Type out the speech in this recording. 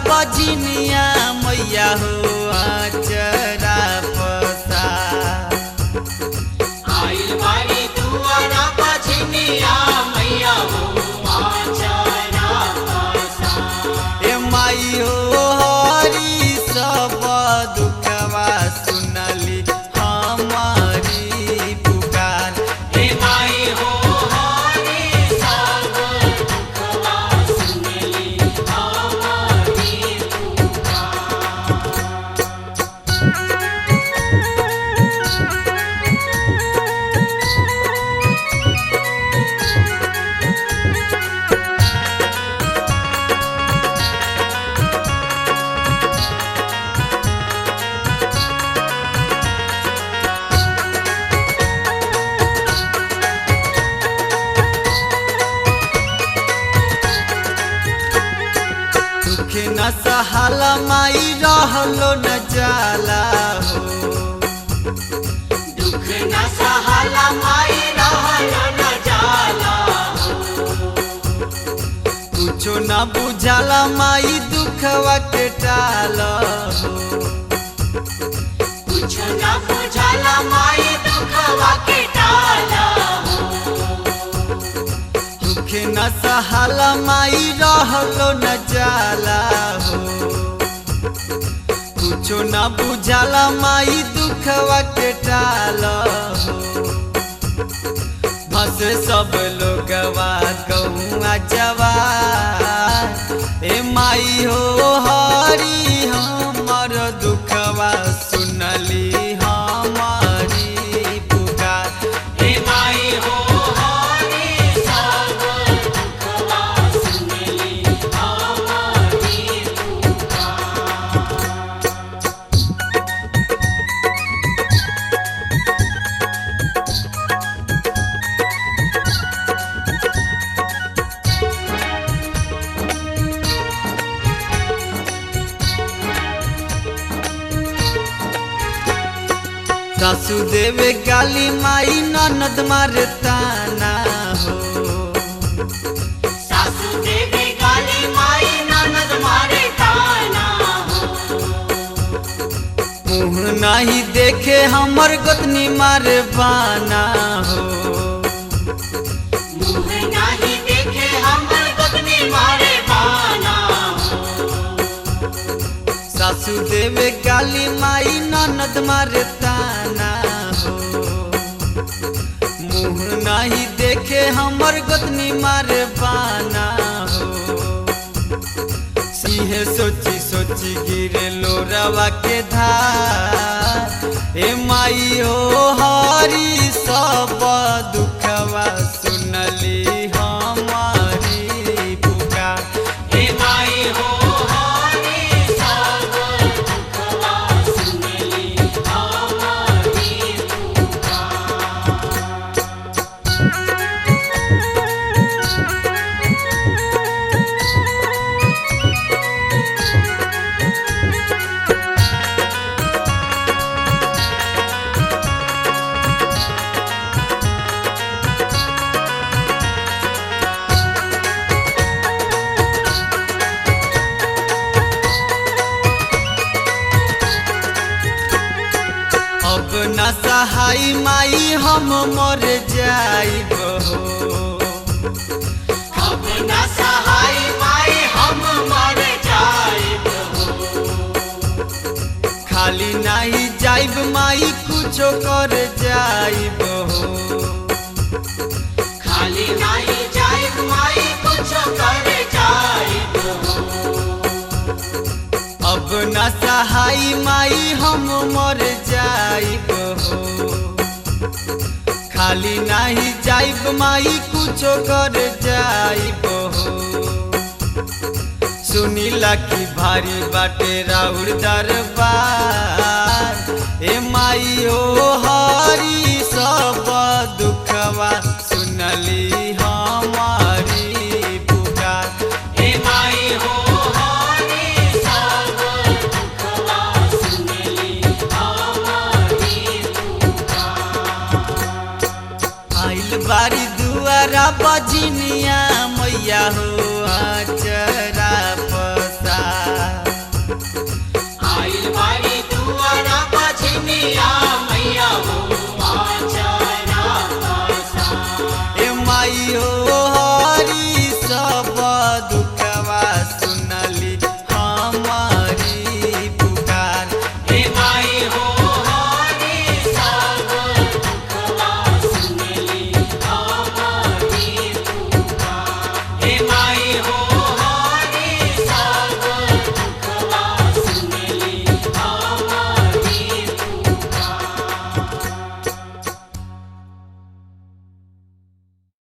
बजनिया मैया हो आचरा पसा आइल बारी दुआरा बजनिया मैया हो आचरा पसा ए माई हो हरी सब दुखवा सुनली हमारी पुकार हे माई हो हरी सब दुखवा सुनली हमारी दुख न सहाला माई रहलो न जाला हो दुख न सहाला माई रहलो न जाला कुछो न बुझाला माई दुखवा के टाल हो कुछ न बुझाला माई दुखवा के टाला दुख न सहाला माई रहलो न जाला हो कुछो न बुझाला माई दुखवा के टाल हो बसे सब लोगवा गौआ जवार ए माई हो हरी हमर दुखवा सुनली हमारी पुकार हे माई हो हरी सब दुखवा सुनली हमारी सासुदेव गाली माई ननद मारे ताना हो सासु देवी गाली माई ननद मारे ताना मुँह नहीं देखे हमर गोतनी मारे बाना हो मुँह नहीं देखे हमर गोतनी मारे बाना सासुदेव गाली माई ननद मारे ताना हो मुँह नहीं देखे हमर गोतनी मारे बाना हो सीहे सोची सोची गिरे लोरवा के धार ए माई हो हरी सब दुखवा सुनली हमारी पुकार हे माई हो हरी सब दुखवा सुनली हमारी अब न सहाय माई हम मर जाइब हो अब न सहाय माई हम मर जाइब खाली नहीं जाइब माई कुछो कर जाइब हो खाली नहीं जाइब माई कुछ कर जाइब अब न सहाय माई हम मर जाइब हो खाली नहीं जाइब माई कुछो कर जाइब हो सुनीला की भारी बाटे राउर दरबार ए माई हो हरी सब दुखवा सुनली हमारी पुकार हे माई हो हरी सब दुखवा सुनली हमारी आइल बारी दुआरा बजनिया मैया हो आचरा पसा आइल बा